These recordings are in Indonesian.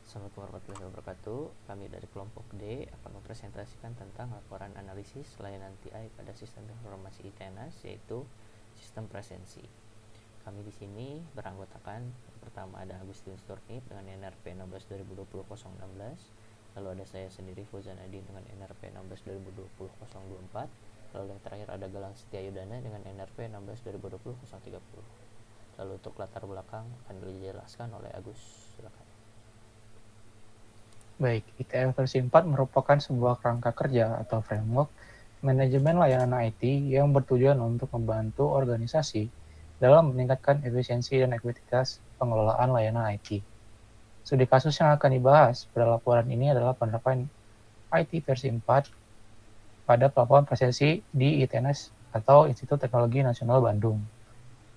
Assalamualaikum warahmatullahi wabarakatuh. Kami dari kelompok D akan mempresentasikan tentang laporan analisis layanan TI pada sistem informasi ITENAS, yaitu sistem presensi. Kami di sini beranggotakan, pertama ada Agustinus Turnip dengan NRP 16/2020-016, lalu ada saya sendiri Fauzan Adin dengan NRP 16/2020-024, lalu yang terakhir ada Galang Setiayudana dengan NRP 16/2020-030. Lalu untuk latar belakang akan dijelaskan oleh Agus. Silakan. Baik, ITL versi 4 merupakan sebuah kerangka kerja atau framework manajemen layanan IT yang bertujuan untuk membantu organisasi dalam meningkatkan efisiensi dan ekuitas pengelolaan layanan IT. Studi kasus yang akan dibahas pada laporan ini adalah penerapan IT versi 4 pada pelaporan presensi di ITENAS atau Institut Teknologi Nasional Bandung.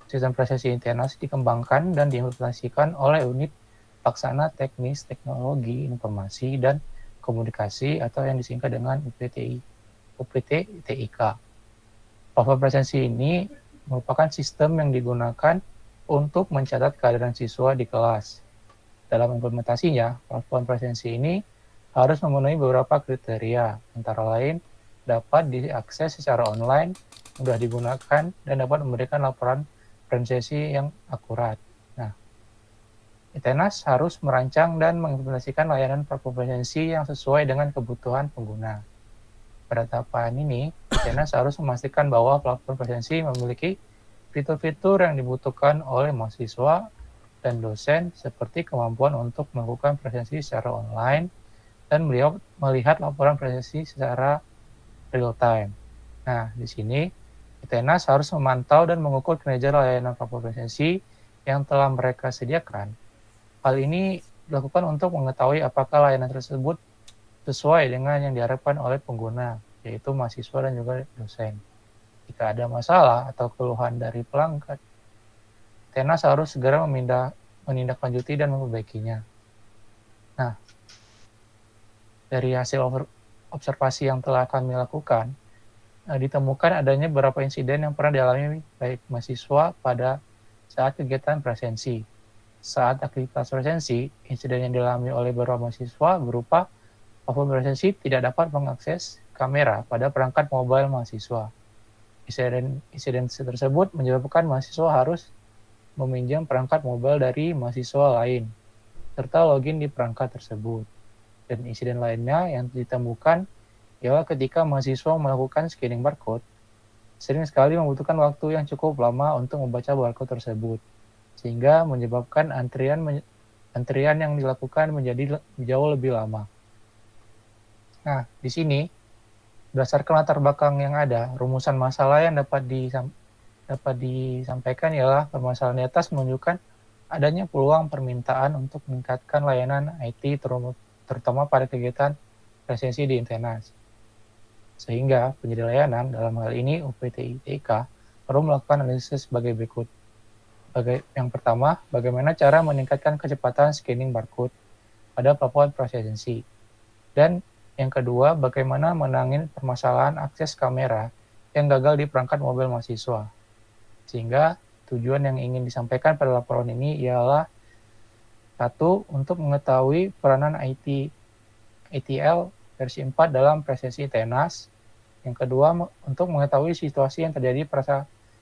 Sistem presensi ITENAS dikembangkan dan diimplementasikan oleh unit Pelaksana Teknis Teknologi Informasi dan Komunikasi atau yang disingkat dengan UPT-TIK. Platform presensi ini merupakan sistem yang digunakan untuk mencatat kehadiran siswa di kelas. Dalam implementasinya, platform presensi ini harus memenuhi beberapa kriteria, antara lain dapat diakses secara online, mudah digunakan, dan dapat memberikan laporan presensi yang akurat. ITENAS harus merancang dan mengimplementasikan layanan platform presensi yang sesuai dengan kebutuhan pengguna. Pada tahapan ini, ITENAS harus memastikan bahwa platform presensi memiliki fitur-fitur yang dibutuhkan oleh mahasiswa dan dosen seperti kemampuan untuk melakukan presensi secara online dan melihat laporan presensi secara real time. Nah, di sini ITENAS harus memantau dan mengukur kinerja layanan platform presensi yang telah mereka sediakan. Hal ini dilakukan untuk mengetahui apakah layanan tersebut sesuai dengan yang diharapkan oleh pengguna, yaitu mahasiswa dan juga dosen. Jika ada masalah atau keluhan dari pelanggan, ITENAS harus segera menindaklanjuti dan memperbaikinya. Nah, dari hasil observasi yang telah kami lakukan, ditemukan adanya beberapa insiden yang pernah dialami baik mahasiswa pada saat kegiatan presensi. Saat aktivitas presensi, insiden yang dialami oleh beberapa mahasiswa berupa platform presensi tidak dapat mengakses kamera pada perangkat mobile mahasiswa. Insiden tersebut menyebabkan mahasiswa harus meminjam perangkat mobile dari mahasiswa lain, serta login di perangkat tersebut. Dan insiden lainnya yang ditemukan ialah ketika mahasiswa melakukan scanning barcode, sering sekali membutuhkan waktu yang cukup lama untuk membaca barcode tersebut, sehingga menyebabkan antrian yang dilakukan menjadi jauh lebih lama. Nah, di sini berdasarkan latar belakang yang ada, rumusan masalah yang dapat disampaikan ialah permasalahan di atas menunjukkan adanya peluang permintaan untuk meningkatkan layanan IT terutama pada kegiatan presensi di ITENAS. Sehingga penyedia layanan, dalam hal ini UPT-TIK, perlu melakukan analisis sebagai berikut. Yang pertama, bagaimana cara meningkatkan kecepatan scanning barcode pada platform presensi. Dan yang kedua, bagaimana menangani permasalahan akses kamera yang gagal di perangkat mobil mahasiswa. Sehingga tujuan yang ingin disampaikan pada laporan ini ialah satu, untuk mengetahui peranan ITL versi 4 dalam presensi ITENAS. Yang kedua, untuk mengetahui situasi yang terjadi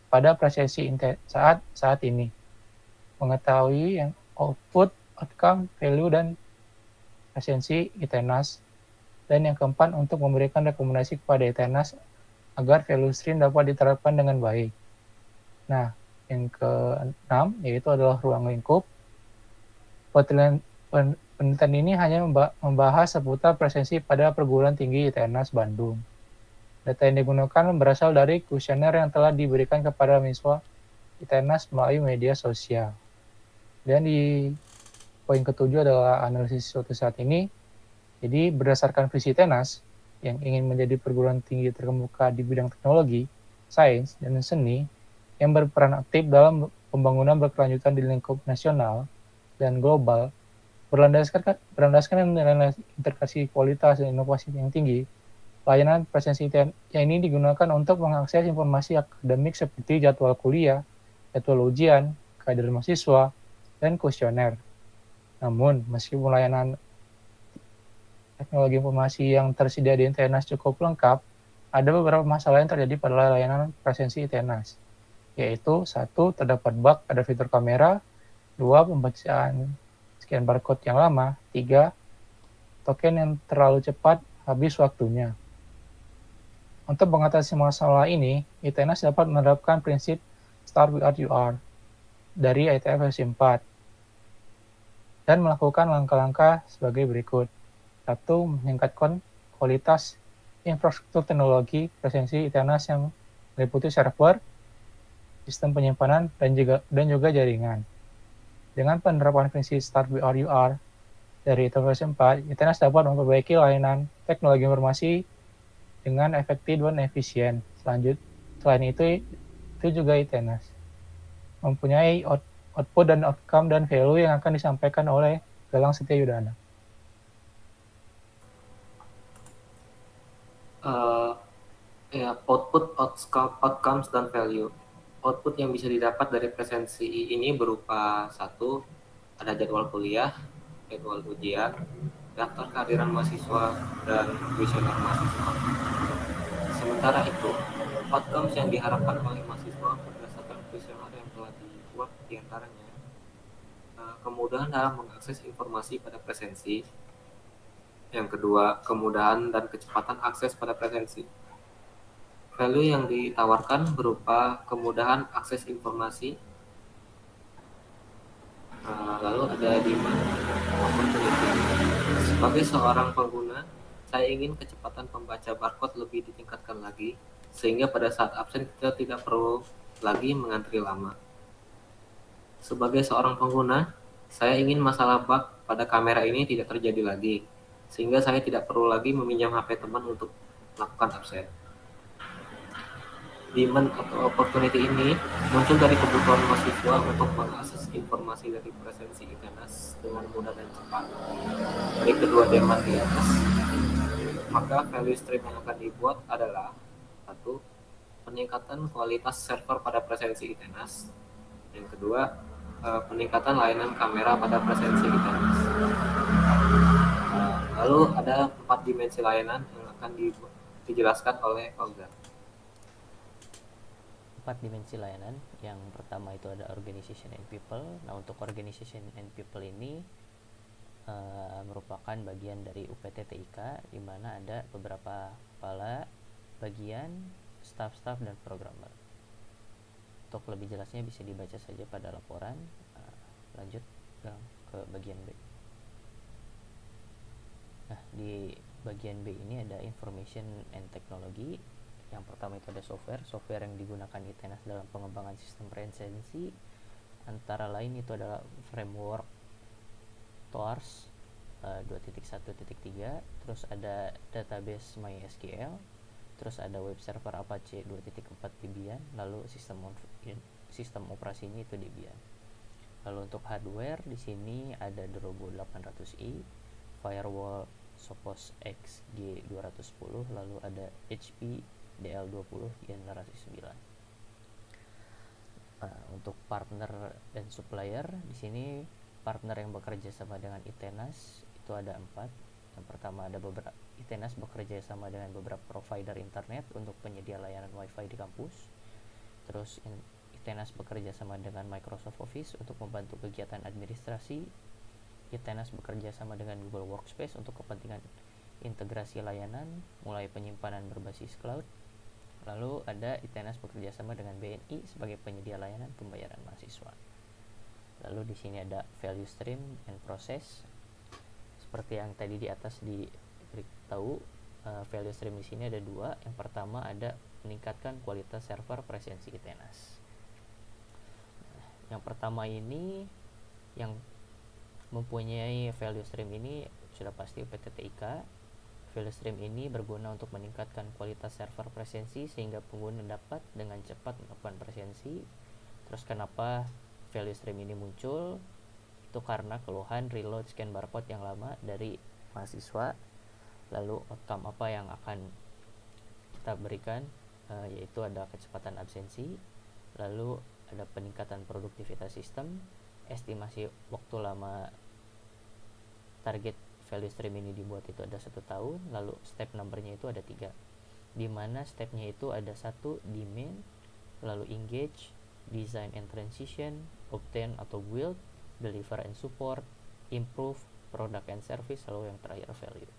pada presensi saat ini, mengetahui yang output, outcome, value, dan presensi ITENAS. Dan yang keempat, untuk memberikan rekomendasi kepada ITENAS agar value stream dapat diterapkan dengan baik. Nah, yang keenam, yaitu adalah ruang lingkup. Penelitian ini hanya membahas seputar presensi pada perguruan tinggi ITENAS Bandung. Data yang digunakan berasal dari kuesioner yang telah diberikan kepada mahasiswa ITENAS melalui media sosial. Dan di poin ketujuh adalah analisis suatu saat ini. Jadi berdasarkan visi ITENAS yang ingin menjadi perguruan tinggi terkemuka di bidang teknologi, sains, dan seni yang berperan aktif dalam pembangunan berkelanjutan di lingkup nasional dan global, berlandaskan nilai integrasi kualitas dan inovasi yang tinggi. Layanan presensi yang ini digunakan untuk mengakses informasi akademik seperti jadwal kuliah, jadwal ujian, kehadiran mahasiswa, dan kuesioner. Namun, meskipun layanan teknologi informasi yang tersedia di ITENAS cukup lengkap, ada beberapa masalah yang terjadi pada layanan presensi ITENAS, yaitu 1. Terdapat bug pada fitur kamera, 2. Pembacaan scan barcode yang lama, 3. Token yang terlalu cepat habis waktunya. Untuk mengatasi masalah ini, ITENAS dapat menerapkan prinsip Start with RUR dari IETF versi 4 dan melakukan langkah-langkah sebagai berikut. 1. Meningkatkan kualitas infrastruktur teknologi presensi ITENAS yang meliputi server, sistem penyimpanan, dan juga jaringan. Dengan penerapan prinsip Start with RUR dari IETF versi 4, ITENAS dapat memperbaiki layanan teknologi informasi dengan efektif dan efisien. Selain itu juga ITENAS mempunyai output dan outcome dan value yang akan disampaikan oleh Galang Setiayudana. Output, outcomes, dan value. Output yang bisa didapat dari presensi ini berupa 1. Ada jadwal kuliah, jadwal ujian, daftar kehadiran mahasiswa, dan kuesioner mahasiswa. Sementara itu, outcomes yang diharapkan oleh mahasiswa berdasarkan kuesioner yang telah dibuat diantaranya kemudahan dalam mengakses informasi pada presensi. Yang kedua, kemudahan dan kecepatan akses pada presensi. Value yang ditawarkan berupa kemudahan akses informasi, lalu ada demand opportunity. Sebagai seorang pengguna, saya ingin kecepatan pembaca barcode lebih ditingkatkan lagi, sehingga pada saat absen kita tidak perlu lagi mengantri lama. Sebagai seorang pengguna, saya ingin masalah bug pada kamera ini tidak terjadi lagi, sehingga saya tidak perlu lagi meminjam HP teman untuk melakukan absen. Demand atau opportunity ini muncul dari kebutuhan mahasiswa untuk mengakses informasi dari presensi ITENAS dengan mudah dan cepat. Dari kedua demand di atas, maka value stream yang akan dibuat adalah 1. Peningkatan kualitas server pada presensi ITENAS. Yang kedua, peningkatan layanan kamera pada presensi ITENAS. Lalu ada 4 dimensi layanan yang akan dijelaskan oleh Olga. 4 dimensi layanan. Yang pertama itu ada organization and people. Nah, untuk organization and people ini merupakan bagian dari UPT TIK, di mana ada beberapa kepala bagian, staff-staff, dan programmer. Untuk lebih jelasnya bisa dibaca saja pada laporan. Lanjut ke bagian B. Nah, di bagian B ini ada information and technology. Yang pertama itu ada software yang digunakan ITENAS dalam pengembangan sistem presensi. Antara lain itu adalah framework TOARS 2.1.3, terus ada database MySQL, terus ada web server Apache 2.4 Debian, lalu sistem operasinya itu Debian. Lalu untuk hardware di sini ada Drobo 800i, firewall Sophos XG210, lalu ada HP DL20 generasi 9. Untuk partner dan supplier di sini partner yang bekerja sama dengan ITENAS itu ada 4. Yang pertama ada beberapa ITENAS bekerja sama dengan beberapa provider internet untuk penyedia layanan WiFi di kampus. Terus ITENAS bekerja sama dengan Microsoft Office untuk membantu kegiatan administrasi. ITENAS bekerja sama dengan Google Workspace untuk kepentingan integrasi layanan, mulai penyimpanan berbasis cloud. Lalu ada ITENAS bekerja sama dengan BNI sebagai penyedia layanan pembayaran mahasiswa. Lalu di sini ada value stream and process. Seperti yang tadi di atas diberitahu, value stream di sini ada 2. Yang pertama ada meningkatkan kualitas server presensi ITENAS. Yang pertama ini yang mempunyai value stream ini sudah pasti UPT TIK. Value stream ini berguna untuk meningkatkan kualitas server presensi sehingga pengguna dapat dengan cepat melakukan presensi. Terus kenapa value stream ini muncul? Itu karena keluhan reload scan barcode yang lama dari mahasiswa. Lalu outcome apa yang akan kita berikan, yaitu ada kecepatan absensi, lalu ada peningkatan produktivitas sistem, estimasi waktu lama target value stream ini dibuat itu ada 1 tahun, lalu step numbernya itu ada 3, di mana stepnya itu ada 1 demand, lalu engage, design and transition, obtain atau build, deliver and support, improve, product and service, lalu yang terakhir value.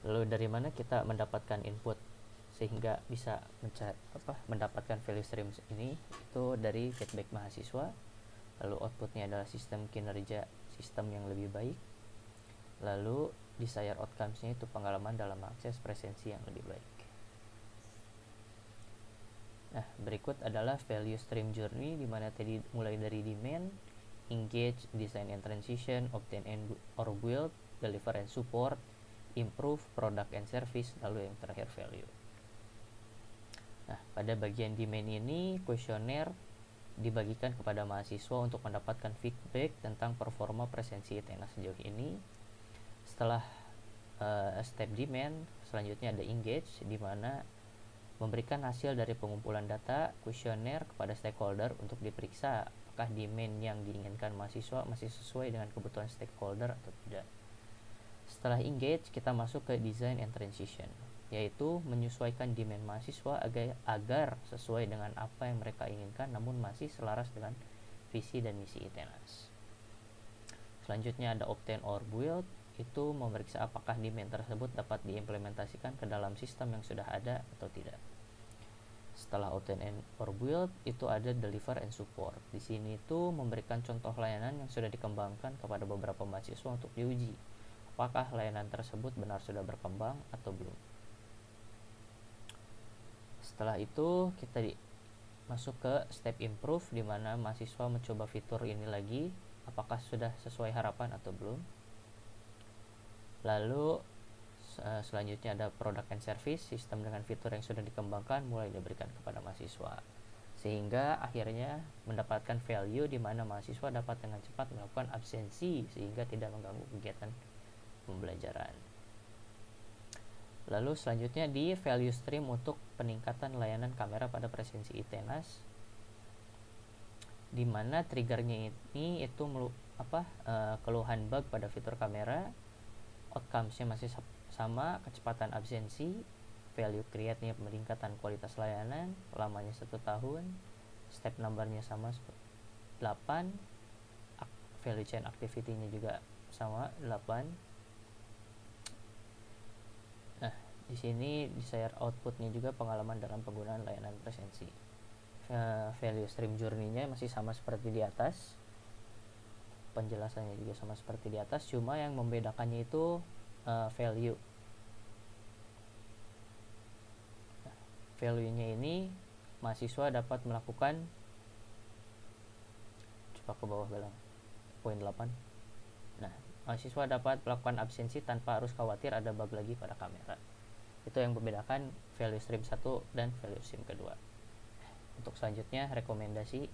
Lalu dari mana kita mendapatkan input sehingga bisa mendapatkan value stream ini? Itu dari feedback mahasiswa. Lalu outputnya adalah sistem kinerja sistem yang lebih baik. Lalu desired outcomes-nya itu pengalaman dalam akses presensi yang lebih baik. Nah, berikut adalah value stream journey, di mana tadi mulai dari demand, engage, design and transition, obtain and or build, deliver and support, improve, product and service, lalu yang terakhir value. Nah, pada bagian demand ini, kuesioner dibagikan kepada mahasiswa untuk mendapatkan feedback tentang performa presensi ITENAS sejauh ini. Setelah step demand, selanjutnya ada engage, di mana memberikan hasil dari pengumpulan data kuesioner kepada stakeholder untuk diperiksa apakah demand yang diinginkan mahasiswa masih sesuai dengan kebutuhan stakeholder atau tidak. Setelah engage, kita masuk ke design and transition, yaitu menyesuaikan demand mahasiswa agar sesuai dengan apa yang mereka inginkan namun masih selaras dengan visi dan misi ITENAS. Selanjutnya ada obtain or build, itu memeriksa apakah demand tersebut dapat diimplementasikan ke dalam sistem yang sudah ada atau tidak. Setelah obtain or build, itu ada deliver and support. Di sini itu memberikan contoh layanan yang sudah dikembangkan kepada beberapa mahasiswa untuk diuji apakah layanan tersebut benar sudah berkembang atau belum. Setelah itu kita masuk ke step improve, di mana mahasiswa mencoba fitur ini lagi apakah sudah sesuai harapan atau belum. Lalu selanjutnya ada product and service, sistem dengan fitur yang sudah dikembangkan mulai diberikan kepada mahasiswa, sehingga akhirnya mendapatkan value di mana mahasiswa dapat dengan cepat melakukan absensi sehingga tidak mengganggu kegiatan pembelajaran. Lalu selanjutnya di value stream untuk peningkatan layanan kamera pada presensi ITENAS, di mana triggernya ini itu keluhan bug pada fitur kamera, outcomes-nya masih sama, kecepatan absensi, value create-nya peningkatan kualitas layanan, lamanya 1 tahun, step number-nya sama 8, value chain activity-nya juga sama 8. Nah, di sini desired output-nya juga pengalaman dalam penggunaan layanan presensi. Value stream journey-nya masih sama seperti di atas, penjelasannya juga sama seperti di atas, cuma yang membedakannya itu value. Nah, value-nya ini mahasiswa dapat melakukan, coba ke bawah galang, poin 8. Nah, mahasiswa dapat melakukan absensi tanpa harus khawatir ada bug lagi pada kamera. Itu yang membedakan value stream 1 dan value stream kedua. Untuk selanjutnya rekomendasi,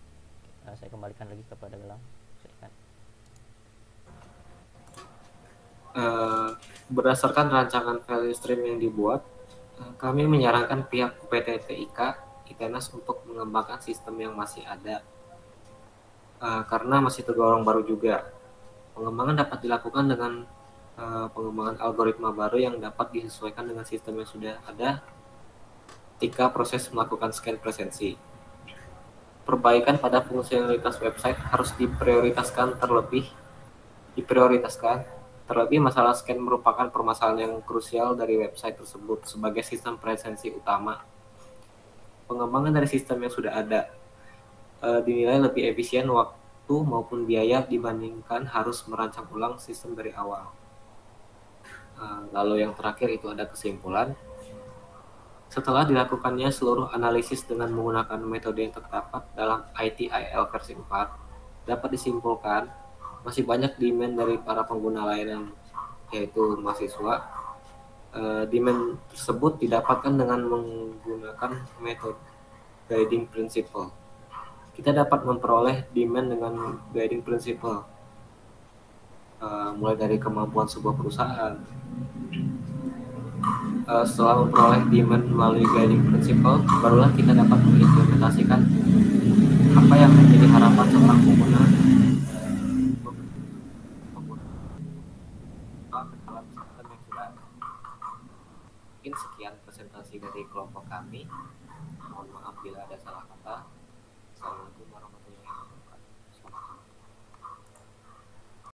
saya kembalikan lagi kepada Galang. Silakan. Berdasarkan rancangan value stream yang dibuat, kami menyarankan pihak UPT-TIK ITENAS untuk mengembangkan sistem yang masih ada, karena masih tergolong baru juga. Pengembangan dapat dilakukan dengan pengembangan algoritma baru yang dapat disesuaikan dengan sistem yang sudah ada ketika proses melakukan scan presensi. Perbaikan pada fungsionalitas website harus diprioritaskan. Terlebih masalah scan merupakan permasalahan yang krusial dari website tersebut sebagai sistem presensi utama. Pengembangan dari sistem yang sudah ada dinilai lebih efisien waktu maupun biaya dibandingkan harus merancang ulang sistem dari awal. Lalu yang terakhir itu ada kesimpulan. Setelah dilakukannya seluruh analisis dengan menggunakan metode yang terdapat dalam ITIL versi 4, dapat disimpulkan masih banyak demand dari para pengguna layanan, yaitu mahasiswa. Demand tersebut didapatkan dengan menggunakan metode guiding principle. Kita dapat memperoleh demand dengan guiding principle, mulai dari kemampuan sebuah perusahaan. Setelah memperoleh demand melalui guiding principle, barulah kita dapat mengimplementasikan apa yang menjadi harapan seorang pengguna. siswa ke dalam sistem yang sudah ada. Mungkin sekian presentasi dari kelompok kami. Mohon maaf bila ada salah kata. Assalamualaikum